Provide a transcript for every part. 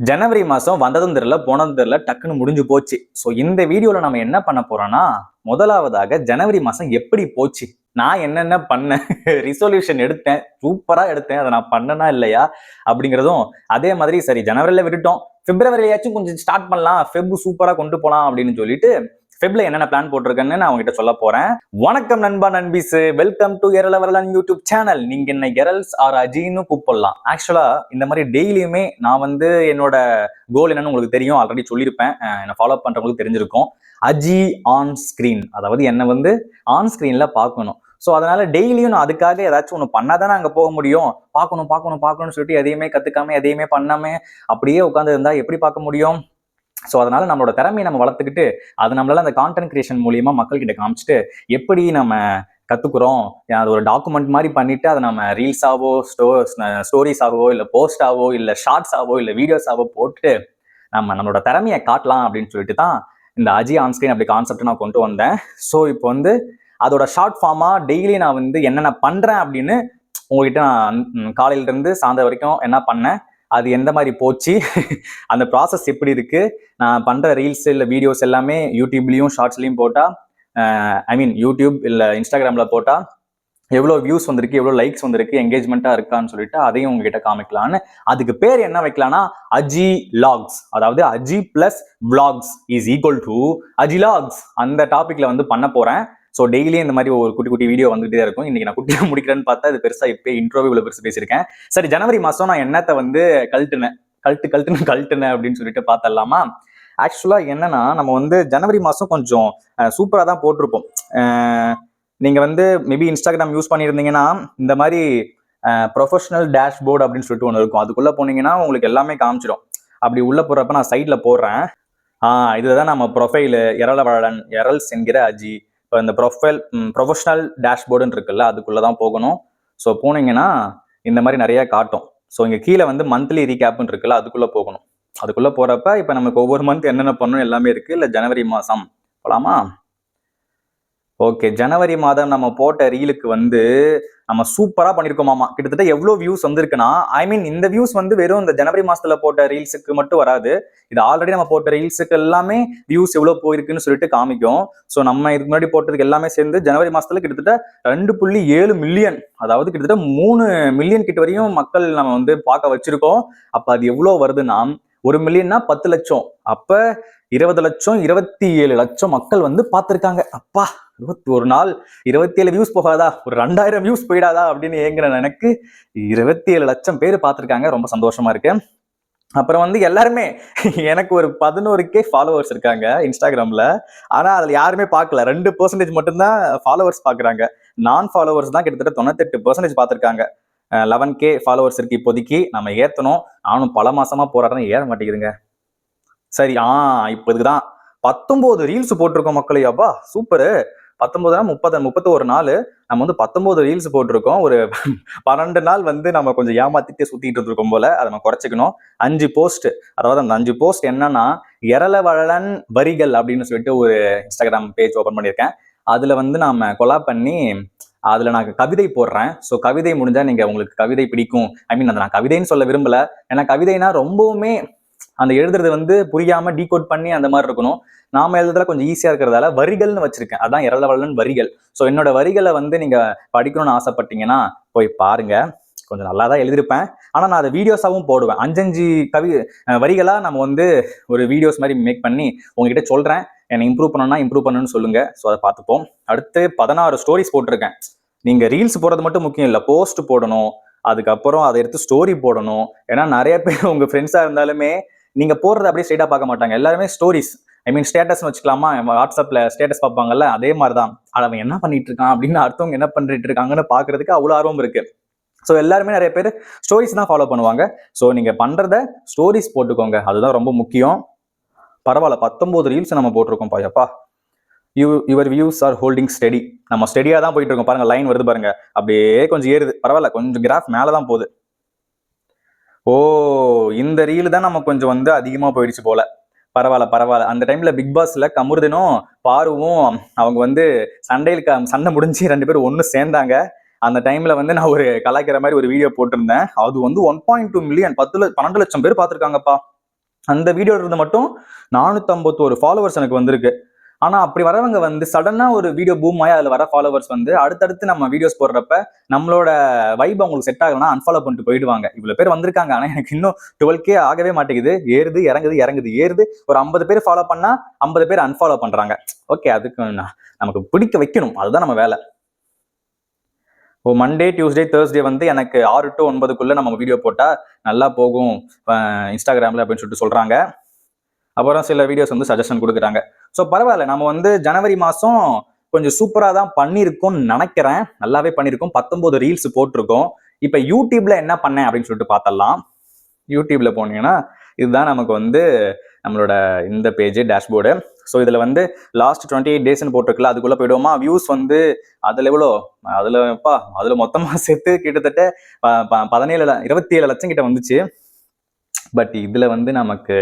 ஜனவரி மாசம் வந்ததும் தெரியல போனதும் தெரியல டக்குன்னு முடிஞ்சு போச்சு. ஸோ இந்த வீடியோல நம்ம என்ன பண்ண போறோம்னா, முதலாவதாக ஜனவரி மாசம் எப்படி போச்சு, நான் என்னென்ன பண்ணேன், ரிசொல்யூஷன் எடுத்தேன், சூப்பரா எடுத்தேன், அதை நான் பண்ணனா இல்லையா அப்படிங்கிறதும், அதே மாதிரி சரி ஜனவரியில விட்டுட்டோம், பிப்ரவரியாச்சும் கொஞ்சம் ஸ்டார்ட் பண்ணலாம், ஃபெப் சூப்பரா கொண்டு போலாம் அப்படின்னு சொல்லிட்டு ஃபெப்ல என்னென்ன பிளான் போட்டிருக்கேன்னு நான் உங்ககிட்ட சொல்ல போறேன். வணக்கம் நண்பா நண்பீஸ், வெல்கம் டு எரலவரலன் யூடியூப் சேனல். நீங்க என்ன எரல்ஸ் ஆர் அஜின்னு கூப்பிடலாம். ஆக்சுவலா இந்த மாதிரி டெய்லியுமே நான் வந்து என்னோட கோல் என்னன்னு உங்களுக்கு தெரியும், ஆல்ரெடி சொல்லியிருப்பேன், என்ன ஃபாலோ பண்றவங்களுக்கு தெரிஞ்சிருக்கும். அஜி ஆன் ஸ்கிரீன், அதாவது என்ன வந்து ஆன் ஸ்கிரீன்ல பார்க்கணும். ஸோ அதனால டெய்லியும் நான் அதுக்காக ஏதாச்சும் ஒன்று பண்ணாதானே அங்கே போக முடியும். பார்க்கணும்னு சொல்லிட்டு எதையுமே கத்துக்காம எதையுமே பண்ணாம அப்படியே உட்காந்து இருந்தா எப்படி பார்க்க முடியும்? ஸோ அதனால நம்மளோட திறமையை நம்ம வளர்த்துக்கிட்டு அது நம்மளால அந்த கான்டென்ட் கிரியேஷன் மூலியமா மக்கள்கிட்ட காமிச்சிட்டு எப்படி நம்ம கத்துக்கிறோம், அது ஒரு டாக்குமெண்ட் மாதிரி பண்ணிட்டு அதை நம்ம ரீல்ஸாவோ ஸ்டோரிஸாவோ இல்லை போஸ்டாவோ இல்லை ஷார்ட்ஸாவோ இல்லை வீடியோஸாவோ போட்டு நம்மளோட திறமையை காட்டலாம் அப்படின்னு சொல்லிட்டு தான் இந்த அஜி ஆன்ஸ்கிரீன் அப்படி கான்செப்ட் நான் கொண்டு வந்தேன். ஸோ இப்போ வந்து அதோட ஷார்ட் ஃபார்மா டெய்லி நான் வந்து என்னென்ன பண்றேன் அப்படின்னு உங்ககிட்ட நான் காலையில இருந்து சாயந்தரம் வரைக்கும் என்ன பண்ணேன், அது எந்த மாதிரி போச்சு, அந்த ப்ராசஸ் எப்படி இருக்கு, நான் பண்ற ரீல்ஸ் இல்லை வீடியோஸ் எல்லாமே யூடியூப்லயும் ஷார்ட்ஸ்லயும் போட்டா, யூடியூப் இல்லை இன்ஸ்டாகிராம்ல போட்டா எவ்வளோ வியூஸ் வந்திருக்கு, எவ்வளோ லைக்ஸ் வந்திருக்கு, என்கேஜ்மெண்ட்டா இருக்கான்னு சொல்லிட்டு அதையும் உங்ககிட்ட காமிக்கலான்னு. அதுக்கு பேர் என்ன வைக்கலாம்னா அஜி லாக்ஸ், அதாவது அஜி பிளஸ் விளாக்ஸ் இஸ் ஈக்குவல் டு அஜி லாக்ஸ். அந்த டாபிக்ல வந்து பண்ண போறேன். ஸோ டெய்லியும் இந்த மாதிரி ஒரு குட்டி குட்டி வீடியோ வந்துகிட்டே இருக்கும். இன்னைக்கு நான் குட்டியாக முடிக்கிறேன்னு பார்த்தா இது பெருசா இப்போ இன்ட்ரோவே இவ்வளோ பெருசு பேசியிருக்கேன். சரி, ஜனவரி மாசம் நான் என்னத்தை வந்து கழட்டுனேன் அப்படின்னு சொல்லிட்டு பார்த்தலாமா. ஆக்சுவலா என்னன்னா, நம்ம வந்து ஜனவரி மாசம் கொஞ்சம் சூப்பரா தான் போட்டிருப்போம். நீங்க வந்து மேபி இன்ஸ்டாகிராம் யூஸ் பண்ணியிருந்தீங்கன்னா இந்த மாதிரி ப்ரொஃபஷனல் டேஷ்போர்டு அப்படின்னு சொல்லிட்டு ஒன்று இருக்கும். அதுக்குள்ள போனீங்கன்னா உங்களுக்கு எல்லாமே காமிச்சிடும். அப்படி உள்ள போறப்ப நான் சைட்ல போடுறேன். இதுதான் நம்ம ப்ரொஃபைலு எரலவழலன் எரல்ஸ் என்கிற அஜி. இப்போ இந்த ப்ரொஃபஷனல் டேஷ்போர்டுன்னு இருக்குல்ல, அதுக்குள்ளதான் போகணும். ஸோ போனீங்கன்னா இந்த மாதிரி நிறைய காட்டும். ஸோ இங்க கீழே வந்து மந்த்லி ரீகேப்னு இருக்குல்ல, அதுக்குள்ள போகணும். அதுக்குள்ள போறப்ப இப்ப நமக்கு ஒவ்வொரு மந்த் என்னென்ன பண்ணணும் எல்லாமே இருக்கு. இல்ல ஜனவரி மாசம் போலாமா? ஓகே, ஜனவரி மாதம் நம்ம போட்ட ரீலுக்கு வந்து நம்ம சூப்பரா பண்ணிருக்கோமாமா. கிட்டத்தட்ட எவ்வளவு வியூஸ் வந்திருக்குன்னா, இந்த வியூஸ் வந்து வெறும் இந்த ஜனவரி மாசத்துல போட்ட ரீல்ஸுக்கு மட்டும் வராது. இது ஆல்ரெடி நம்ம போட்ட ரீல்ஸுக்கு எல்லாமே வியூஸ் எவ்வளவு போயிருக்குன்னு சொல்லிட்டு காமிக்கும். ஸோ நம்ம இதுக்கு முன்னாடி போட்டதுக்கு எல்லாமே சேர்ந்து ஜனவரி மாசத்துல கிட்டத்தட்ட 2.7 மில்லியன், அதாவது கிட்டத்தட்ட 3 மில்லியன் கிட்ட வரையும் மக்கள் நம்ம வந்து பார்க்க வச்சிருக்கோம். அப்ப அது எவ்வளவு வருதுன்னா, 1 மில்லியன்னா 10 லட்சம், அப்ப 20 லட்சம் 27 லட்சம் மக்கள் வந்து பார்த்திருக்காங்க. அப்பா, 21 நாள் 27 வியூஸ் போகாதா, ஒரு 2000 வியூஸ் போயிடாதா அப்படின்னு ஏங்குற எனக்கு 27 லட்சம் பேர் பார்த்திருக்காங்க. ரொம்ப சந்தோஷமா இருக்கு. அப்புறம் வந்து எல்லாருமே எனக்கு ஒரு 11K ஃபாலோவர்ஸ் இருக்காங்க இன்ஸ்டாகிராம்ல. ஆனா அதுல யாருமே பார்க்கல. 2% மட்டும்தான் ஃபாலோவர்ஸ் பாக்குறாங்க. நான் ஃபாலோவர்ஸ் தான் கிட்டத்தட்ட 98% பார்த்திருக்காங்க. 11K ஃபாலோவர்ஸ் இருக்கு இப்போதைக்கு. நம்ம ஏத்தணும். நானும் பல மாசமா போராடுறேன், ஏற மாட்டேங்குதுங்க. சரி, இப்போ இதுக்குதான் 19 ரீல்ஸ் போட்டிருக்கோம் மக்களே. அப்பா சூப்பரு. 31 நாள் நம்ம வந்து 19 ரீல்ஸ் போட்டிருக்கோம். ஒரு 12 நாள் வந்து நம்ம கொஞ்சம் ஏமாத்திட்டு சுத்திட்டு இருந்திருக்கோம் போல. அதை நம்ம குறைச்சிக்கணும். 5 போஸ்ட், அதாவது அந்த 5 போஸ்ட் என்னன்னா, எரலவழலன் வரிகள் அப்படின்னு சொல்லிட்டு ஒரு இன்ஸ்டாகிராம் பேஜ் ஓபன் பண்ணியிருக்கேன். அதுல வந்து நாம கொலாப் பண்ணி அதுல நான் கவிதை போடுறேன். ஸோ கவிதை முடிஞ்சா நீங்க உங்களுக்கு கவிதை பிடிக்கும், அதை நான் கவிதைன்னு சொல்ல விரும்பல. ஏன்னா கவிதைனா ரொம்பவுமே அந்த எழுதுறது வந்து புரியாம டீகோட் பண்ணி அந்த மாதிரி இருக்கணும். நாம எழுதுறதுல கொஞ்சம் ஈஸியா இருக்கிறதால வரிகள்னு வச்சிருக்கேன். அதான் எரலவழலன் வரிகள். ஸோ என்னோட வரிகளை வந்து நீங்க படிக்கணும்னு ஆசைப்பட்டீங்கன்னா போய் பாருங்க. கொஞ்சம் நல்லா தான் எழுதிருப்பேன். ஆனா நான் அதை வீடியோஸாவும் போடுவேன். 5 வரிகளா நம்ம வந்து ஒரு வீடியோஸ் மாதிரி மேக் பண்ணி உங்ககிட்ட சொல்றேன். என்னை இம்ப்ரூவ் பண்ணணும்னு சொல்லுங்க. ஸோ அதை பார்த்துப்போம். அடுத்து 16 ஸ்டோரிஸ் போட்டிருக்கேன். நீங்க ரீல்ஸ் போடுறது மட்டும் முக்கியம் இல்லை, போஸ்ட் போடணும், அதுக்கப்புறம் அதை எடுத்து ஸ்டோரி போடணும். ஏன்னா நிறைய பேர் உங்க ஃப்ரெண்ட்ஸா இருந்தாலுமே நீங்க போடுறது அப்படியே ஸ்ட்ரெயிட்டா பார்க்க மாட்டாங்க. எல்லாருமே ஸ்டோரிஸ், ஸ்டேட்டஸ் வச்சுக்கலாமா, வாட்ஸ்அப்ல ஸ்டேட்டஸ் பார்ப்பாங்கல்ல, அதே மாதிரிதான் அவன் என்ன பண்ணிட்டு இருக்கான் அப்படின்னு அடுத்தவங்க என்ன பண்ணிட்டு இருக்காங்கன்னு பாக்குறதுக்கு அவ்வளவு ஆர்வம் இருக்கு. ஸோ எல்லாருமே நிறைய பேர் ஸ்டோரிஸ் தான் ஃபாலோ பண்ணுவாங்க. ஸோ நீங்க பண்றத ஸ்டோரிஸ் போட்டுக்கோங்க, அதுதான் ரொம்ப முக்கியம். பரவாயில்ல, 19 ரீல்ஸ் நம்ம போட்டிருக்கோம் பாயப்பா. Your views are holding steady. நம்ம ஸ்டெடியா தான் போயிட்டு இருக்கோம். பாருங்க, லைன் வருது பாருங்க, அப்படியே கொஞ்சம் ஏறுது. பரவாயில்ல, கொஞ்சம் கிராஃப் மேலதான் போகுது. ஓ, இந்த ரீல் தான் நம்ம கொஞ்சம் வந்து அதிகமா போயிடுச்சு போல. பரவாயில்ல. அந்த டைம்ல பிக் பாஸ்ல கமருதனும் பாருவும் அவங்க வந்து சண்டை முடிஞ்சு 2 பேரும் ஒண்ணு சேர்ந்தாங்க. அந்த டைம்ல வந்து நான் ஒரு கலாய்க்கிற மாதிரி ஒரு வீடியோ போட்டிருந்தேன். அது வந்து 1.2 மில்லியன் 12 லட்சம் பேர் பார்த்திருக்காங்கப்பா. அந்த வீடியோல இருந்து மட்டும் 451 ஃபாலோவர்ஸ் எனக்கு வந்திருக்கு. ஆனா அப்படி வரவங்க வந்து சடனா ஒரு வீடியோ பூம் ஆகி அதுல வர ஃபாலோவர்ஸ் வந்து அடுத்தடுத்து நம்ம வீடியோஸ் போடுறப்ப நம்மளோட வைப் அவங்களுக்கு செட் ஆகலன்னா அன்ஃபாலோ பண்ணிட்டு போயிடுவாங்க. இவ்வளவு பேர் வந்திருக்காங்க, ஆனா எனக்கு இன்னும் 12K ஆகவே மாட்டேங்குது. ஏறுது இறங்குது இறங்குது ஏறுது. ஒரு 50 பேர் ஃபாலோ பண்ணா 50 பேர் அன்ஃபாலோ பண்றாங்க. ஓகே, அதுக்கு நமக்கு பிடிக்க வைக்கணும், அதுதான் நம்ம வேலை. மண்டே டியூஸ்டே தேர்ஸ்டே வந்து எனக்கு 6 to 9க்குள்ள நம்ம வீடியோ போட்டா நல்லா போகும் இன்ஸ்டாகிராம்ல அப்படின்னு சொல்லிட்டு சொல்றாங்க. அப்புறம் சில வீடியோஸ் வந்து சஜஷன் கொடுக்குறாங்க. ஸோ பரவாயில்ல, நம்ம வந்து ஜனவரி மாசம் கொஞ்சம் சூப்பரா தான் பண்ணியிருக்கோம்னு நினைக்கிறேன். நல்லாவே பண்ணியிருக்கோம். 19 ரீல்ஸ் போட்டிருக்கோம். இப்போ யூடியூப்ல என்ன பண்ணேன் அப்படின்னு சொல்லிட்டு பார்த்தலாம். யூடியூப்ல போனீங்கன்னா இதுதான் நமக்கு வந்து நம்மளோட இந்த பேஜ் டேஷ்போர்டு. ஸோ இதுல வந்து லாஸ்ட் 28 டேஸ்ன்னு போட்டிருக்குல்ல, அதுக்குள்ள போயிடுவோமா. வியூஸ் வந்து அதுல எவ்வளோ, அதுல மொத்தமா சேர்த்து கிட்டத்தட்ட 27 லட்சம் கிட்ட வந்துச்சு. பட் இதுல வந்து நமக்கு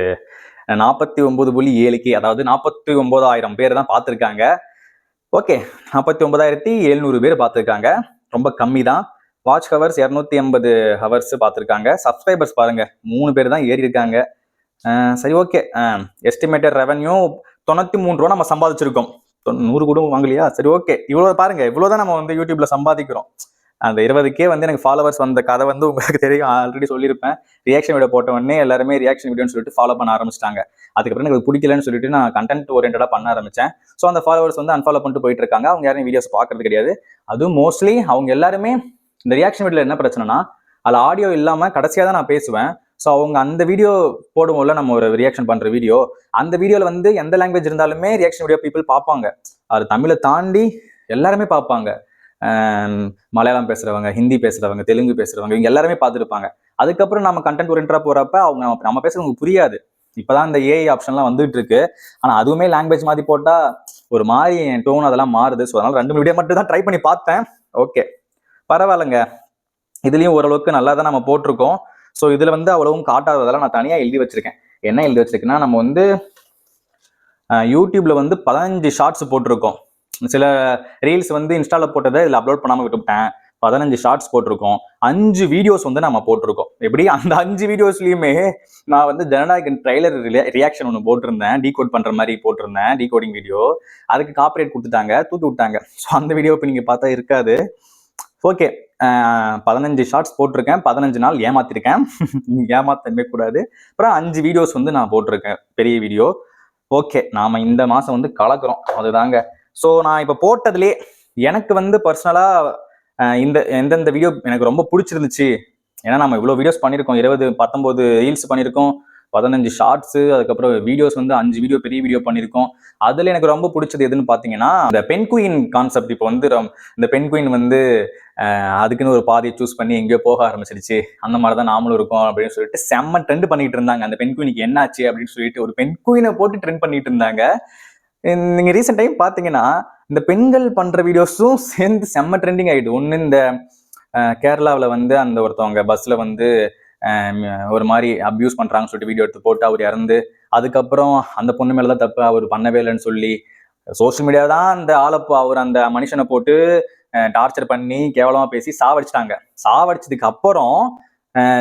49.7K, அதாவது 49,000 பேர் தான் பார்த்துருக்காங்க. ஓகே, 49,700 பேர் பார்த்துருக்காங்க. ரொம்ப கம்மி தான். வாட்ச் ஹவர்ஸ் 280 ஹவர்ஸ் பார்த்துருக்காங்க. சப்ஸ்கிரைபர்ஸ் பாருங்க 3 பேர் தான் ஏறி இருக்காங்க. சரி, ஓகே. எஸ்டிமேட்டட் ரெவன்யூ 93 ரூபா நம்ம சம்பாதிச்சிருக்கோம். 100 கூட வாங்கலையா? சரி, ஓகே. இவ்வளவு பாருங்க, இவ்வளவுதான் நம்ம வந்து யூடியூப்ல சம்பாதிக்கிறோம். அந்த 20K வந்து எனக்கு ஃபாலோவர்ஸ் வந்த கதை வந்து உங்களுக்கு தெரியும், ஆல்ரெடி சொல்லியிருப்பேன். ரியாக்ஷன் வீடியோ போட்ட உடனே எல்லாருமே ரியாக்ஷன் வீடியோன்னு சொல்லிட்டு ஃபாலோ பண்ண ஆரம்பிச்சிட்டாங்க. அதுக்கப்புறம் எனக்கு பிடிக்கலன்னு சொல்லிட்டு நான் கண்டென்ட் ஓரியன்டா பண்ண ஆரம்பிச்சேன். ஸோ அந்த ஃபாலோவர்ஸ் வந்து அன்ஃபாலோ பண்ணிட்டு போயிட்டு இருக்காங்க. அவங்க யாரும் வீடியோஸ் பார்க்கறது கிடையாது. அதுவும் மோஸ்ட்லி அவங்க எல்லாருமே இந்த ரியாக்ஷன் வீடியோல என்ன பிரச்சனைனா, அதில் ஆடியோ இல்லாம கடைசியாக தான் நான் பேசுவேன். ஸோ அவங்க அந்த வீடியோ போடுவோம்ல, நம்ம ஒரு ரியாக்ஷன் பண்ற வீடியோ, அந்த வீடியோல வந்து எந்த லாங்குவேஜ் இருந்தாலுமே ரியாக்ஷன் வீடியோ பீப்புள் பார்ப்பாங்க. அது தமிழை தாண்டி எல்லாருமே பார்ப்பாங்க. மலையாளம் பேசுறவங்க, ஹிந்தி பேசுறவங்க, தெலுங்கு பேசுறவங்க, இவங்க எல்லாருமே பார்த்துருப்பாங்க. அதுக்கப்புறம் நம்ம கண்டென்ட் ஓரியன்டா போறப்ப அவங்க நம்ம பேசுறவங்க புரியாது. இப்பதான் இந்த ஏஐ ஆப்ஷன்லாம் வந்துட்டு இருக்கு. ஆனா அதுவுமே லாங்குவேஜ் மாதிரி போட்டா ஒரு மாதிரி டோன் அதெல்லாம் மாறுது. ஸோ அதனால 2 வீடியோ மட்டும் தான் ட்ரை பண்ணி பார்த்தேன். ஓகே, பரவாயில்லைங்க. இதுலயும் ஓரளவுக்கு நல்லா தான் நம்ம போட்டிருக்கோம். ஸோ இதுல வந்து அவ்வளவும் காட்டாததெல்லாம் நான் தனியா எழுதி வச்சிருக்கேன். என்ன எழுதி வச்சிருக்கேன்னா, நம்ம வந்து யூடியூப்ல வந்து 15 ஷார்ட்ஸ் போட்டிருக்கோம். சில ரீல்ஸ் வந்து இன்ஸ்டால போட்டதை இதுல அப்லோட் பண்ணாம விட்டுவிட்டேன். 15 ஷார்ட்ஸ் போட்டிருக்கோம். 5 வீடியோஸ் வந்து நம்ம போட்டிருக்கோம். எப்படி அந்த 5 வீடியோஸ்லயுமே நான் வந்து ஜனநாயகன் ட்ரைலர் ரியாக்ஷன் ஒன்று போட்டிருந்தேன், டீகோட் பண்ற மாதிரி போட்டிருந்தேன், டீகோடிங் வீடியோ. அதுக்கு காப்பிரைட் கொடுத்துட்டாங்க, தூக்கி விட்டாங்க. ஸோ அந்த வீடியோ இப்போ நீங்க பார்த்தா இருக்காது. ஓகே, 15 ஷார்ட்ஸ் போட்டிருக்கேன். 15 நாள் ஏமாத்திருக்கேன். ஏமாத்தவே கூடாது. அப்புறம் 5 வீடியோஸ் வந்து நான் போட்டிருக்கேன், பெரிய வீடியோ. ஓகே, நாம இந்த மாசம் வந்து கலக்குறோம், அதுதாங்க. ஸோ நான் இப்போ போட்டதுலேயே எனக்கு வந்து பர்சனலா எந்தெந்த வீடியோ எனக்கு ரொம்ப பிடிச்சிருந்துச்சு, ஏன்னா நம்ம இவ்வளோ வீடியோஸ் பண்ணியிருக்கோம். 19 ரீல்ஸ் பண்ணியிருக்கோம், 15 ஷார்ட்ஸ், அதுக்கப்புறம் வீடியோஸ் வந்து 5 வீடியோ பெரிய வீடியோ பண்ணியிருக்கோம். அதுல எனக்கு ரொம்ப பிடிச்சது எதுன்னு பார்த்தீங்கன்னா, இந்த பெண் குயின் கான்செப்ட். இப்போ வந்து இந்த பெண் குயின் வந்து அதுக்குன்னு ஒரு பாதையை சூஸ் பண்ணி எங்கேயோ போக ஆரம்பிச்சிருச்சு, அந்த மாதிரி தான் நாமளும் இருக்கோம் அப்படின்னு சொல்லிட்டு செம்ம ட்ரெண்ட் பண்ணிட்டு இருந்தாங்க. அந்த பெண் குயினுக்கு என்னாச்சு அப்படின்னு சொல்லிட்டு ஒரு பெண் குயினை போட்டு ட்ரெண்ட் பண்ணிட்டு இருந்தாங்க. நீங்க ரீசெண்ட் டைம் பாத்தீங்கன்னா இந்த பெண்கள் பண்ற வீடியோஸும் சேர்ந்து செம்ம ட்ரெண்டிங் ஆயிடுது. ஒண்ணு இந்த கேரளாவில் வந்து அந்த ஒருத்தவங்க பஸ்ல வந்து ஒரு மாதிரி அப்யூஸ் பண்றாங்கன்னு சொல்லிட்டு வீடியோ எடுத்து போட்டு அவர் இறந்து, அதுக்கப்புறம் அந்த பொண்ணு மேலதான் தப்பு, அவர் பண்ணவே இல்லைன்னு சொல்லி சோசியல் மீடியா தான் அந்த ஆளப்போ அவர் அந்த மனுஷனை போட்டு டார்ச்சர் பண்ணி கேவலமா பேசி சாவடிச்சிட்டாங்க. சாவடிச்சதுக்கு அப்புறம்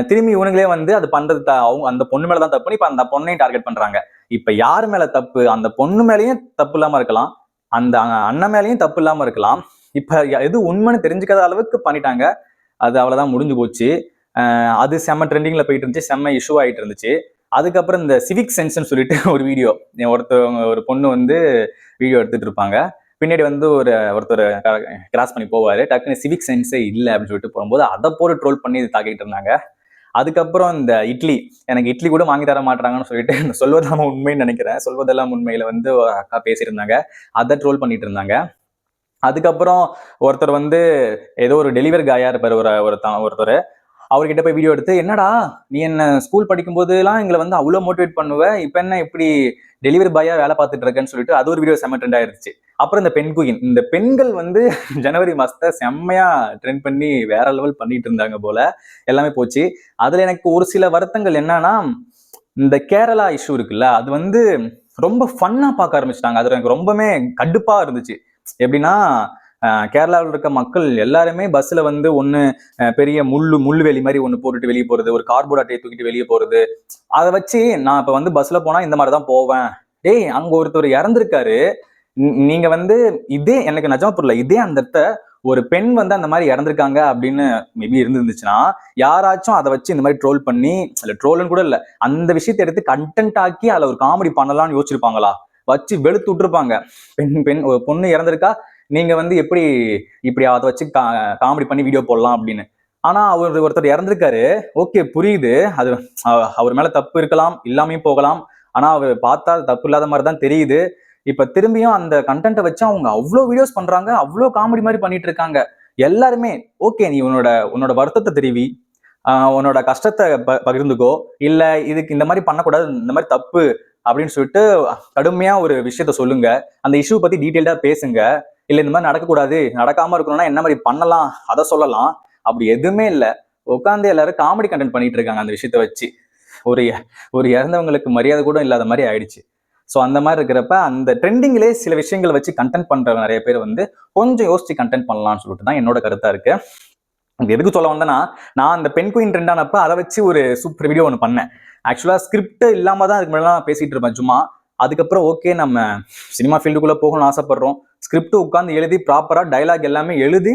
திரும்பி இவனுங்களே வந்து அது பண்றது அவங்க அந்த பொண்ணு மேலதான் தப்புன்னு இப்ப அந்த பொண்ணையும் டார்கெட் பண்றாங்க. இப்ப யாரு மேல தப்பு? அந்த பொண்ணு மேலேயும் தப்பு இல்லாம இருக்கலாம், அந்த அண்ணன் மேலேயும் தப்பு இல்லாம இருக்கலாம். இப்ப எது உண்மைன்னு தெரிஞ்சுக்காத அளவுக்கு பண்ணிட்டாங்க. அது அவ்வளவுதான், முடிஞ்சு போச்சு. அது செம்ம ட்ரெண்டிங்ல போயிட்டு இருந்துச்சு, செம்ம இஷ்யூ ஆயிட்டு இருந்துச்சு. அதுக்கப்புறம் இந்த சிவிக் சென்ஸ்ன்னு சொல்லிட்டு ஒரு வீடியோ, ஒரு பொண்ணு வந்து வீடியோ எடுத்துட்டு இருப்பாங்க, பின்னாடி வந்து ஒருத்தர் கிராஸ் பண்ணி போவாரு, டக்குன்னு சிவிக் சென்ஸே இல்லை அப்படின்னு சொல்லிட்டு போகும்போது அதை போட்டு ட்ரோல் பண்ணி தாக்கிட்டு இருந்தாங்க. அதுக்கப்புறம் இந்த இட்லி, எனக்கு இட்லி கூட வாங்கி தர மாட்டாங்கன்னு சொல்லிட்டு சொல்வதெல்லாம் உண்மைன்னு நினைக்கிறேன், சொல்வதெல்லாம் உண்மையில வந்து அக்கா பேசியிருந்தாங்க, அதை ட்ரோல் பண்ணிட்டு இருந்தாங்க. அதுக்கப்புறம் ஒருத்தர் வந்து ஏதோ ஒரு டெலிவரி காயா இருப்பாரு, ஒருத்தர், அவர்கிட்ட போய் வீடியோ எடுத்து, என்னடா நீ என்ன ஸ்கூல் படிக்கும் போதெல்லாம் எங்களை வந்து அவ்வளவு மோட்டிவேட் பண்ணுவ, இப்ப என்ன இப்படி டெலிவரி பாயா வேலை பார்த்துட்டு இருக்கேன்னு சொல்லிட்டு அது ஒரு வீடியோ செம்ம ட்ரெண்ட் ஆயிருச்சு. அப்புறம் இந்த பெண் குயின், இந்த பெண்கள் வந்து ஜனவரி மாசத்தை செம்மையா ட்ரெண்ட் பண்ணி வேற லெவல் பண்ணிட்டு இருந்தாங்க போல, எல்லாமே போச்சு. அதுல எனக்கு ஒரு சில வருத்தங்கள் என்னன்னா, இந்த கேரளா இஷ்யூ இருக்குல்ல, அது வந்து ரொம்ப ஃபன்னா பார்க்க ஆரம்பிச்சிட்டாங்க. அது எனக்கு ரொம்பவே கடுப்பா இருந்துச்சு. எப்படின்னா, கேரளாவில் இருக்க மக்கள் எல்லாருமே பஸ்ல வந்து ஒன்று பெரிய முள்ளுவேலி மாதிரி ஒன்று போட்டுட்டு வெளியே போறது, ஒரு கார்போர்ட் அட்டையை தூக்கிட்டு வெளியே போறது. அதை வச்சு நான் இப்போ வந்து பஸ்ல போனா இந்த மாதிரி தான் போவேன். டேய், அங்க ஒருத்தர் இறந்திருக்காரு. நீங்க வந்து இதே எனக்கு நிஜமா புரியல. இதே அந்த ஒரு பெண் வந்து அந்த மாதிரி இறந்திருக்காங்க அப்படின்னு மேபி இருந்துச்சுன்னா யாராச்சும் அதை வச்சு இந்த மாதிரி ட்ரோல் பண்ணி, இல்ல ட்ரோல்னு கூட இல்ல, அந்த விஷயத்தை எடுத்து கண்டென்ட் ஆக்கி அதில் ஒரு காமெடி பண்ணலாம்னு யோசிச்சிருப்பாங்களா? வச்சு வெளுத்து விட்டுருப்பாங்க. ஒரு பொண்ணு இறந்திருக்கா, நீங்க வந்து எப்படி இப்படி அதை வச்சு காமெடி பண்ணி வீடியோ போடலாம் அப்படின்னு. ஆனா ஒருத்தர் இறந்திருக்காரு, ஓகே புரியுது, அது அவர் மேல தப்பு இருக்கலாம், இல்லாமையும் போகலாம். ஆனா அவர் பார்த்தா தப்பு இல்லாத மாதிரி தான் தெரியுது. இப்ப திரும்பியும் அந்த கண்டென்ட்டை வச்சு அவங்க அவ்வளோ வீடியோஸ் பண்றாங்க, அவ்வளோ காமெடி மாதிரி பண்ணிட்டு இருக்காங்க. எல்லாருமே ஓகே, நீ உன்னோட வருத்தத்தை தெரிவி, உன்னோட கஷ்டத்தை பகிர்ந்துக்கோ, இல்ல இதுக்கு இந்த மாதிரி பண்ணக்கூடாது, இந்த மாதிரி தப்பு அப்படின்னு சொல்லிட்டு கடுமையா ஒரு விஷயத்த சொல்லுங்க. அந்த இஷ்யூ பத்தி டீட்டெயில்டா பேசுங்க. இல்ல இந்த மாதிரி நடக்கக்கூடாது, நடக்காம இருக்கணும்னா என்ன மாதிரி பண்ணலாம் அதை சொல்லலாம். அப்படி எதுவுமே இல்லை. உட்காந்து எல்லாரும் காமெடி கண்டென்ட் பண்ணிட்டு இருக்காங்க அந்த விஷயத்த வச்சு. ஒரு இறந்தவங்களுக்கு மரியாதை கூட இல்லாத மாதிரி ஆயிடுச்சு. ஸோ அந்த மாதிரி இருக்கிறப்ப அந்த ட்ரெண்டிங்லேயே சில விஷயங்களை வச்சு கண்டென்ட் பண்ற நிறைய பேர் வந்து கொஞ்சம் யோசிச்சு கண்டென்ட் பண்ணலாம்னு சொல்லிட்டு தான் என்னோட கருத்தா இருக்கு. எதுக்கு சொல்ல வந்தேன்னா, நான் அந்த பெண் குயின் ட்ரெண்டானப்ப அதை வச்சு ஒரு சூப்பர் வீடியோ ஒன்று பண்ணேன். ஆக்சுவலா ஸ்கிரிப்ட் இல்லாம தான் அதுக்கு முன்னாடி பேசிட்டு இருப்பேன் சும்மா. அதுக்கப்புறம் ஓகே, நம்ம சினிமா ஃபீல்டுக்குள்ள போகணும்னு ஆசைப்படுறோம், ஸ்கிரிப்ட் உட்காந்து எழுதி ப்ராப்பரா டைலாக் எல்லாமே எழுதி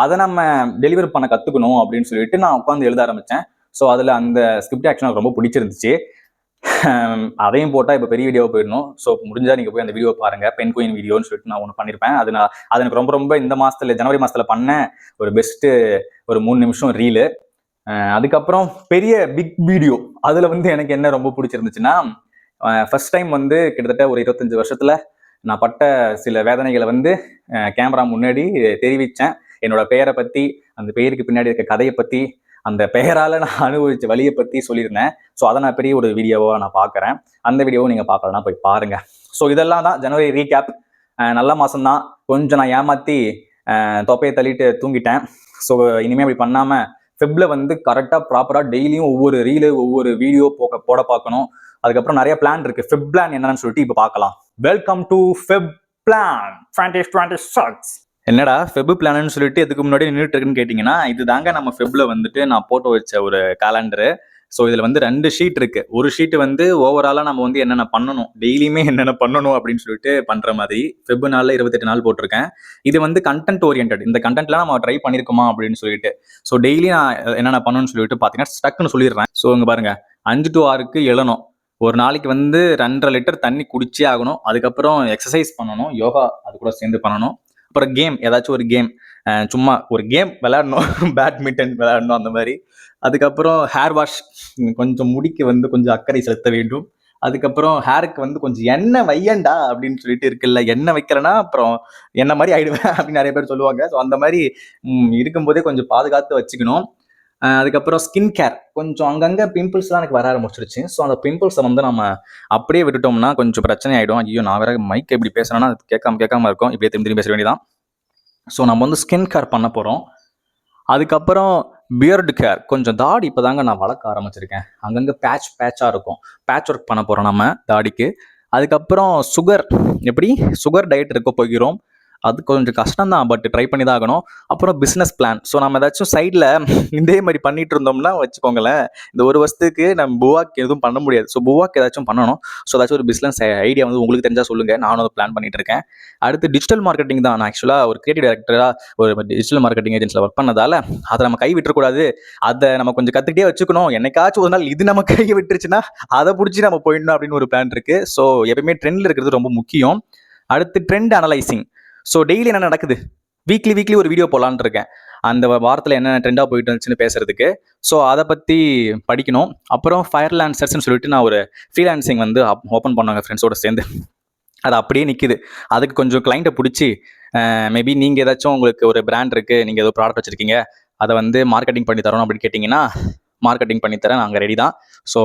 அதை நம்ம டெலிவரி பண்ண கத்துக்கணும் அப்படின்னு சொல்லிட்டு நான் உட்காந்து எழுத ஆரம்பிச்சேன். ஸோ அதுல அந்த ஸ்கிரிப்ட் ஆக்சுவலாக ரொம்ப பிடிச்சிருந்துச்சு. அதையும் போட்டா இப்ப பெரிய வீடியோ போயிடணும். ஸோ முடிஞ்சா நீங்க போய் அந்த வீடியோ பாருங்க, பெண் குயின் வீடியோன்னு சொல்லிட்டு நான் ஒன்று பண்ணிருப்பேன். அது எனக்கு ரொம்ப ரொம்ப இந்த மாசத்துல ஜனவரி மாசத்துல பண்ண ஒரு பெஸ்ட் ஒரு 3 நிமிஷம் ரீலு. அதுக்கப்புறம் பெரிய பிக் வீடியோ, அதுல வந்து எனக்கு என்ன ரொம்ப பிடிச்சிருந்துச்சுன்னா, ஃபர்ஸ்ட் டைம் வந்து கிட்டத்தட்ட ஒரு 25 வருஷத்துல நான் பட்ட சில வேதனைகளை வந்து கேமரா முன்னாடி தெரிவிச்சேன். என்னோட பெயரை பத்தி, அந்த பெயருக்கு பின்னாடி இருக்க கதையை பத்தி, அந்த பெயரால நான் அனுபவிச்ச வழியை பத்தி சொல்லியிருந்தேன். ஸோ அதை நான் பெரிய ஒரு வீடியோவா நான் பார்க்குறேன். அந்த வீடியோவை நீங்க பார்க்கலன்னா போய் பாருங்க. ஸோ இதெல்லாம் தான் ஜனவரி ரீகேப். நல்ல மாசம் தான். கொஞ்சம் நான் ஏமாத்தி தொப்பையை தள்ளிட்டு தூங்கிட்டேன். ஸோ இனிமே அப்படி பண்ணாம ஃபெப்ல வந்து கரெக்டா ப்ராப்பரா டெய்லியும் ஒவ்வொரு ரீலு ஒவ்வொரு வீடியோ போட பார்க்கணும். அதுக்கப்புறம் நிறைய பிளான் இருக்கு. ஃபெப் பிளான் என்னன்னு சொல்லிட்டு இப்போ பார்க்கலாம். Welcome to Feb plan 2026. என்னடா ஃபெப் பிளான்னு சொல்லிட்டு எதுக்கு முன்னாடி நின்றுட்டு இருக்குன்னு கேட்டீங்கன்னா, இது தாங்க நம்ம ஃபெப்ல வந்துட்டு நான் போட்டு வச்ச ஒரு கேலண்டரு. ஸோ இதுல வந்து 2 ஷீட் இருக்கு. ஒரு ஷீட் வந்து ஓவராலா நம்ம வந்து என்னென்ன பண்ணணும், டெய்லியுமே என்னென்ன பண்ணணும் அப்படின்னு சொல்லிட்டு பண்ற மாதிரி ஃபெப் நாள்ல 28 நாள் போட்டிருக்கேன். இது வந்து கண்டென்ட் ஓரியன்ட். இந்த கண்டென்ட்லாம் நம்ம ட்ரை பண்ணிருக்கோமா அப்படின்னு சொல்லிட்டு. ஸோ டெய்லி நான் என்னென்ன பண்ணணும்னு சொல்லிட்டு பாத்தீங்கன்னா ஸ்டக்குன்னு சொல்லிடுறேன். ஸோ இங்க பாருங்க, 5 to 6க்கு எழணும். ஒரு நாளைக்கு வந்து 2.5 லிட்டர் தண்ணி குடிச்சே ஆகணும். அதுக்கப்புறம் எக்ஸசைஸ் பண்ணணும், யோகா அது கூட சேர்ந்து பண்ணணும். அப்புறம் கேம், ஏதாச்சும் ஒரு கேம், சும்மா ஒரு கேம் விளையாடணும், பேட்மிண்டன் விளையாடணும் அந்த மாதிரி. அதுக்கப்புறம் ஹேர் வாஷ், கொஞ்சம் முடிக்கு வந்து கொஞ்சம் அக்கறை செலுத்த வேண்டும். அதுக்கப்புறம் ஹேருக்கு வந்து கொஞ்சம் எண்ணெய் வையண்டா அப்படின்னு சொல்லிட்டு இருக்குல்ல, எண்ணெய் வைக்கலன்னா அப்புறம் என்ன மாதிரி ஆயிடுவேன் அப்படின்னு நிறைய பேர் சொல்லுவாங்க. ஸோ அந்த மாதிரி இருக்கும்போதே கொஞ்சம் பாதுகாத்து வச்சுக்கணும். அதுக்கப்புறம் ஸ்கின் கேர், கொஞ்சம் அங்கங்கே பிம்பிள்ஸ்லாம் எனக்கு வர ஆரம்பிச்சிருச்சு. ஸோ அந்த பிம்பிள்ஸை வந்து நம்ம அப்படியே விட்டுட்டோம்னா கொஞ்சம் பிரச்சனை ஆகிடும். ஐயோ, நான் வேற மைக் எப்படி பேசுறேன்னா அது கேட்காம இருக்கும், இப்படியே திரும்பி பேச வேண்டியதான். ஸோ நம்ம வந்து ஸ்கின் கேர் பண்ண போகிறோம். அதுக்கப்புறம் பியர்டு கேர், கொஞ்சம் தாடி இப்போ தாங்க நான் வளர்க்க ஆரம்பிச்சிருக்கேன். அங்கங்கே பேட்சாக இருக்கும், பேட்ச் ஒர்க் பண்ண போகிறோம் நம்ம தாடிக்கு. அதுக்கப்புறம் சுகர் டயட் இருக்க போகிறோம். அது கொஞ்சம் கஷ்டம் தான், பட் ட்ரை பண்ணி தான் ஆகணும். அப்புறம் பிஸ்னஸ் பிளான். ஸோ நம்ம ஏதாச்சும் சைடில் இதே மாதிரி பண்ணிட்டு இருந்தோம்னா வச்சுக்கோங்களேன், இந்த ஒரு வருஷத்துக்கு நம்ம புவாக்கு எதுவும் பண்ண முடியாது. ஸோ புவாக்கு ஏதாச்சும் பண்ணணும். ஸோ ஏதாச்சும் ஒரு பிஸ்னஸ் ஐடியா வந்து உங்களுக்கு தெரிஞ்சா சொல்லுங்கள், நானும் அதை பிளான் பண்ணிட்டு இருக்கேன். அடுத்து டிஜிட்டல் மார்க்கெட்டிங் தான். நான் ஆக்சுவலாக ஒரு கிரியேட்டிவ் டைரக்டராக ஒரு டிஜிட்டல் மார்க்கெட்டிங் ஏஜென்சியில் ஒர்க் பண்ணதால அதை நம்ம கை விட்டுறக்கூடாது. அதை நம்ம கொஞ்சம் கற்றுக்கிட்டே வச்சுக்கணும். என்னைக்காச்சும் ஒரு நாள் இது நம்ம கை விட்டுருச்சுன்னா அதை பிடிச்சி நம்ம போயிடணும் அப்படின்னு ஒரு பிளான் இருக்கு. ஸோ எப்பயுமே ட்ரெண்டில் இருக்கிறது ரொம்ப முக்கியம். அடுத்து ட்ரெண்ட் அனலைசிங். ஸோ டெய்லி என்ன நடக்குது, வீக்லி ஒரு வீடியோ போடலான்னு இருக்கேன். அந்த வாரத்தில் என்ன ட்ரெண்டாக போயிட்டு இருந்துச்சுன்னு பேசுறதுக்கு. ஸோ அதை பற்றி படிக்கணும். அப்புறம் ஃபயர்லான்சர்ஸ்ன்னு சொல்லிட்டு நான் ஒரு ஃப்ரீலான்சிங் வந்து ஓப்பன் பண்ணாங்க ஃப்ரெண்ட்ஸோட சேர்ந்து. அது அப்படியே நிற்கிது. அதுக்கு கொஞ்சம் கிளைண்ட்டை பிடிச்சி, மேபி நீங்கள் ஏதாச்சும் உங்களுக்கு ஒரு பிராண்ட் இருக்குது, நீங்கள் ஏதோ ப்ராடக்ட் வச்சுருக்கீங்க, அதை வந்து மார்க்கெட்டிங் பண்ணி தரணும் அப்படின்னு கேட்டிங்கன்னா மார்க்கெட்டிங் பண்ணித்தரேன், நாங்கள் ரெடி தான். ஸோ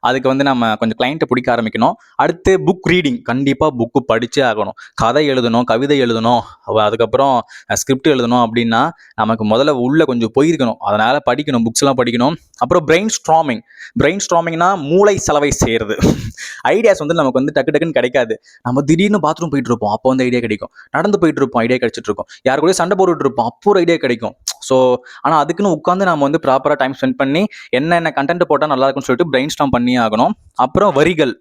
அதுக்கு வந்து நம்ம கொஞ்சம் கிளைண்ட்டை பிடிக்க ஆரம்பிக்கணும். அடுத்து புக் ரீடிங், கண்டிப்பாக புக்கு படித்தே ஆகணும். கதை எழுதணும், கவிதை எழுதணும், அதுக்கப்புறம் ஸ்கிரிப்ட் எழுதணும் அப்படின்னா நமக்கு முதல்ல உள்ள கொஞ்சம் போயிருக்கணும். அதனால் படிக்கணும், புக்ஸ்லாம் படிக்கணும். அப்புறம் பிரெயின் ஸ்ட்ராமிங்னா மூளை செலவை செய்கிறது. ஐடியாஸ் வந்து நமக்கு வந்து டக்கு டக்குன்னு கிடைக்காது. நம்ம திடீர்னு பாத்ரூம் போயிட்டு இருப்போம், அப்போ வந்து ஐடியா கிடைக்கும். நடந்து போயிட்டு இருப்போம், ஐடியா கிடைச்சிட்டு இருக்கும். யாரு கூட சண்டை போட்டுட்டு இருப்போம், அப்போ ஒரு ஐடியா கிடைக்கும். ஸோ ஆனால் அதுக்குன்னு உட்காந்து நம்ம வந்து ப்ராப்பராக டைம் ஸ்பெண்ட் பண்ணி என்ன கண்டென்ட் போட்டால் நல்லா இருக்கும்னு சொல்லிட்டு பிரெயின் ஸ்டார்ம் பண்ணி ஆகணும். அப்புறம் வரிகள்,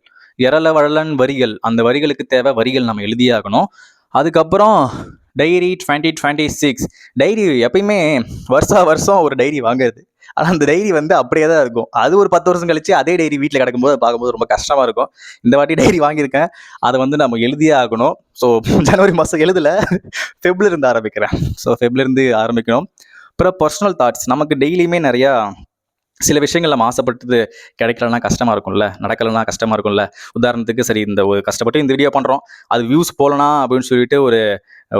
எரள வழலன் வரிகள், அந்த வரிகளுக்கு தேவை வரிகள் நம்ம எழுதியே ஆகணும். அதுக்கப்புறம் டைரி 2026 டைரி எப்பயுமே வருஷம் ஒரு டைரி வாங்குறது. ஆனால் அந்த டைரி வந்து அப்படியே தான் இருக்கும். அது ஒரு 10 வருஷம் கழிச்சு அதே டைரி வீட்டில் கிடக்கும்போது பார்க்கும்போது ரொம்ப கஷ்டமாக இருக்கும். இந்த வாட்டி டைரி வாங்கியிருக்கேன், அதை வந்து நம்ம எழுதியே ஆகணும். ஸோ ஜனவரி மாதம் எழுதலை, ஃபெப்ல இருந்து ஆரம்பிக்கிறேன். ஸோ ஃபெப்ல இருந்து ஆரம்பிக்கணும். அப்புறம் பர்சனல் தாட்ஸ், நமக்கு டெய்லியுமே நிறையா சில விஷயங்கள் நம்ம ஆசைப்பட்டது கிடைக்கலன்னா கஷ்டமாக இருக்கும்ல, நடக்கலைன்னா கஷ்டமாக இருக்கும்ல. உதாரணத்துக்கு சரி, இந்த ஒரு கஷ்டப்பட்டு இந்த வீடியோ பண்ணுறோம், அது வியூஸ் போகலனா அப்படின்னு சொல்லிட்டு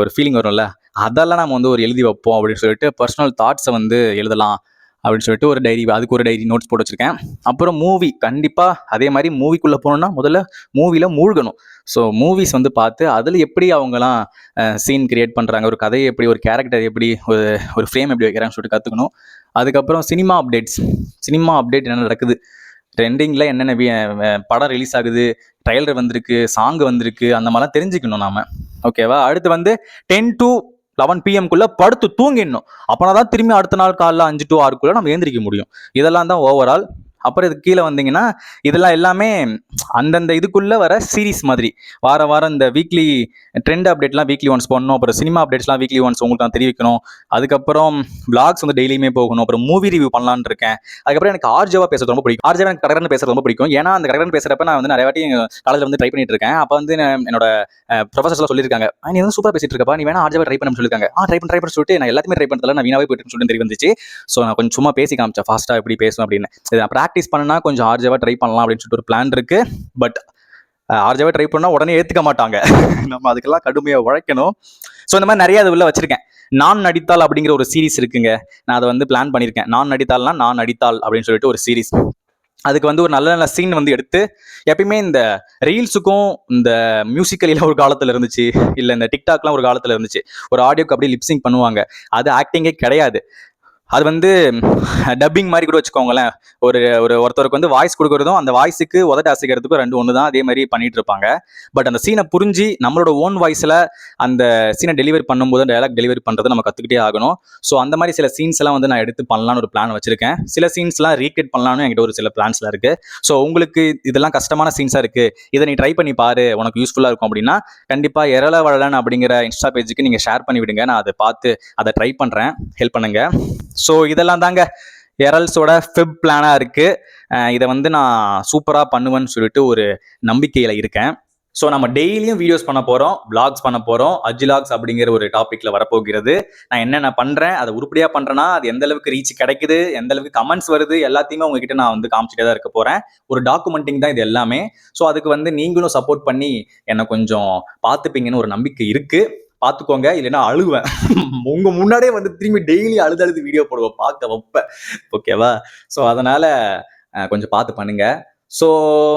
ஒரு ஃபீலிங் வரும்ல, அதெல்லாம் நம்ம வந்து ஒரு எழுதி வைப்போம் அப்படின்னு சொல்லிட்டு பர்சனல் தாட்ஸை வந்து எழுதலாம் அப்படின்னு சொல்லிட்டு ஒரு டைரி, அதுக்கு ஒரு டைரி நோட்ஸ் போட்டு வச்சுருக்கேன். அப்புறம் மூவி, கண்டிப்பாக அதே மாதிரி மூவிக்குள்ளே போகணுன்னா முதல்ல மூவியில் மூழ்கணும். ஸோ மூவிஸ் வந்து பார்த்து அதில் எப்படி அவங்களாம் சீன் கிரியேட் பண்ணுறாங்க, ஒரு கதையை எப்படி, ஒரு கேரக்டர் எப்படி, ஒரு ஃப்ரேம் எப்படி வைக்கிறாங்கன்னு சொல்லிட்டு கற்றுக்கணும். அதுக்கப்புறம் சினிமா அப்டேட் என்ன நடக்குது, ட்ரெண்டிங்கில் என்னென்ன படம் ரிலீஸ் ஆகுது, ட்ரைலர் வந்திருக்கு, சாங் வந்திருக்கு, அந்த மாதிரிலாம் தெரிஞ்சுக்கணும் நாம. ஓகேவா? அடுத்து வந்து 10 to 11 PM படுத்து தூங்கிடணும். அப்போனா தான் திரும்பி அடுத்த நாள் காலைல 5 to 6 நம்ம ஏந்திரிக்க முடியும். இதெல்லாம் தான் ஓவரால். அப்புறம் இதுக்கு கீழே வந்தீங்கன்னா இதெல்லாம் எல்லாமே அந்தந்த இதுக்குள்ளே வர சீரீஸ் மாதிரி. வாரம் இந்த வீக்லி ட்ரெண்ட் அப்டேட்லாம் வீக்லி ஒன்ஸ் பண்ணணும். அப்புறம் சினிமா அப்டேட்ஸ்லாம் வீக்லி ஒன்ஸ் உங்களுக்கு நான் தெரிவிக்கணும். அதுக்கப்புறம் பிளாக்ஸ் வந்து டெய்லியுமே போகணும். அப்புறம் மூவி ரிவ்யூ பண்ணலான்னு இருக்கேன். அதுக்கப்புறம் எனக்கு ஆர்ஜேவா பேசுறது ரொம்ப பிடிக்கும். ஆர்ஜேவா எனக்கு கடகடன்னு பேசுறது ரொம்ப பிடிக்கும். ஏன்னா அந்த கடகடன்னு பேசுறப்ப நான் வந்து நிறைய வாட்டி காலேஜில் வந்து ட்ரை பண்ணிட்டு இருக்கேன். அப்போ வந்து என்னோட ப்ரொஃபஸர்ஸ்லாம் சொல்லியிருக்காங்க, நீ வந்து சூப்பராக பேசிட்டு இருக்கப்பா, நீ வேணா ஆர்ஜேவா ட்ரை பண்ண சொல்லியிருக்காங்க. ட்ரை பண்ண சொல்லிட்டு நான் எல்லாத்தையுமே ட்ரை பண்ணதில்ல, நான் வீணாவே போயிட்டு சொல்லிட்டு தெரிய வந்துச்சு. ஸோ நான் கொஞ்சம் சும்மா பேசி காமிச்சேன் ஃபாஸ்ட்டாக எப்படி பேசும் அப்படின்னு. இதை நான் ப்ராக்டிஸ் பண்ணனா கொஞ்சம் ஆர்ஜேவா ட்ரை பண்ணலாம் அப்படின்னு சொல்லிட்டு ஒரு பிளான் இருக்கு. பட் ஆர்ஜேவா ட்ரை பண்ணால் உடனே ஏற்றுக்க மாட்டாங்க. நம்ம அதுக்கெல்லாம் கடுமையாக உழைக்கணும். ஸோ இந்த மாதிரி நிறைய அது உள்ள வச்சிருக்கேன். நான் நடித்தால் அப்படிங்கிற ஒரு சீரிஸ் இருக்குங்க. நான் அதை வந்து பிளான் பண்ணியிருக்கேன். நான் நடித்தால் அப்படின்னு சொல்லிட்டு ஒரு சீரிஸ். அதுக்கு வந்து ஒரு நல்ல சீன் வந்து எடுத்து, எப்பயுமே இந்த ரீல்ஸுக்கும் இந்த மியூசிக்கலில் ஒரு காலத்தில் இருந்துச்சு, இல்லை இந்த டிக்டாக்லாம் ஒரு காலத்தில் இருந்துச்சு, ஒரு ஆடியோக்கு அப்படியே லிப்சிங் பண்ணுவாங்க. அது ஆக்டிங்கே கிடையாது, அது வந்து டப்பிங் மாதிரி கூட வச்சுக்கோங்களேன். ஒருத்தருக்கு வந்து வாய்ஸ் கொடுக்குறதும் அந்த வாய்ஸுக்கு உதட்ட அசைக்கிறதுக்கும் ரெண்டு ஒன்று தான். அதே மாதிரி பண்ணிட்டு இருப்பாங்க. பட் அந்த சீனை புரிஞ்சு நம்மளோட ஓன் வாய்ஸில் அந்த சீனை டெலிவரி பண்ணும்போது டயலாக் டெலிவரி பண்ணுறதை நம்ம கற்றுக்கிட்டே ஆகணும். ஸோ அந்த மாதிரி சில சீன்ஸ் எல்லாம் வந்து நான் எடுத்து பண்ணலான்னு ஒரு பிளான் வச்சிருக்கேன். சில சீன்ஸ்லாம் ரீக்ரியேட் பண்ணலான்னு என்கிட்ட ஒரு சில பிளான்ஸ்லாம் இருக்குது. ஸோ உங்களுக்கு இதெல்லாம் கஷ்டமான சீன்ஸாக இருக்குது, இதை நீ ட்ரை பண்ணி பாரு, உனக்கு யூஸ்ஃபுல்லாக இருக்கும் அப்படின்னா கண்டிப்பாக எரள வளலன் அப்படிங்கிற இன்ஸ்டா பேஜுக்கு நீங்கள் ஷேர் பண்ணி விடுங்க. நான் அதை பார்த்து அதை ட்ரை பண்ணுறேன், ஹெல்ப் பண்ணுங்க. ஸோ இதெல்லாம் தாங்க எரல்ஸோட ஃபெப் பிளானாக இருக்குது. இதை வந்து நான் சூப்பராக பண்ணுவேன்னு சொல்லிட்டு ஒரு நம்பிக்கையில் இருக்கேன். ஸோ நம்ம டெய்லியும் வீடியோஸ் பண்ண போகிறோம், விளாக்ஸ் பண்ண போகிறோம். அஜிலாக்ஸ் அப்படிங்கிற ஒரு டாப்பிக்கில் வரப்போகிறது. நான் என்னென்ன பண்ணுறேன், அதை உருப்படியாக பண்ணுறேன்னா அது எந்த அளவுக்கு ரீச் கிடைக்குது, எந்த அளவுக்கு கமெண்ட்ஸ் வருது, எல்லாத்தையுமே உங்ககிட்ட நான் வந்து காமிச்சிட்டே தான் இருக்க போகிறேன். ஒரு டாக்குமெண்டிங் தான் இது எல்லாமே. ஸோ அதுக்கு வந்து நீங்களும் சப்போர்ட் பண்ணி என்னை கொஞ்சம் பார்த்துப்பீங்கன்னு ஒரு நம்பிக்கை இருக்குது. பார்த்துக்கோங்க, இல்லைன்னா அழுவேன். உங்க முன்னாடியே வந்து திரும்பி டெய்லி அழுது வீடியோ போடுவோம், பார்க்க வைப்பேன். ஓகேவா? ஸோ அதனால கொஞ்சம் பார்த்து பண்ணுங்க. ஸோ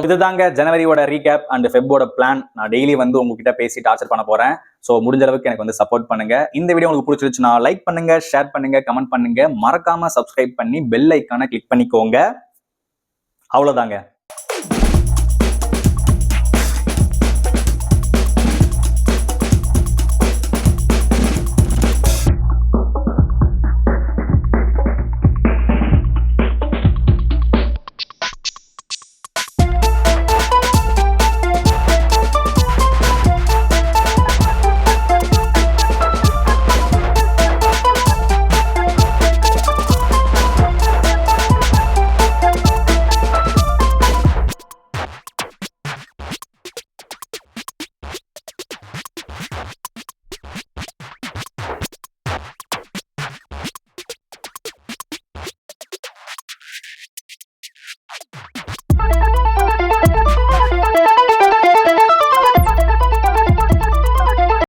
இதுதாங்க ஜனவரியோட ரீகேப் அண்ட் ஃபெப்போட பிளான். நான் டெய்லி வந்து உங்ககிட்ட பேசி டார்ச்சர் பண்ண போறேன். ஸோ முடிஞ்ச அளவுக்கு எனக்கு வந்து சப்போர்ட் பண்ணுங்க. இந்த வீடியோ உங்களுக்கு பிடிச்சிருச்சுன்னா லைக் பண்ணுங்க, ஷேர் பண்ணுங்க, கமெண்ட் பண்ணுங்க, மறக்காம சப்ஸ்கிரைப் பண்ணி பெல் ஐக்கானை கிளிக் பண்ணிக்கோங்க. அவ்வளோதாங்க.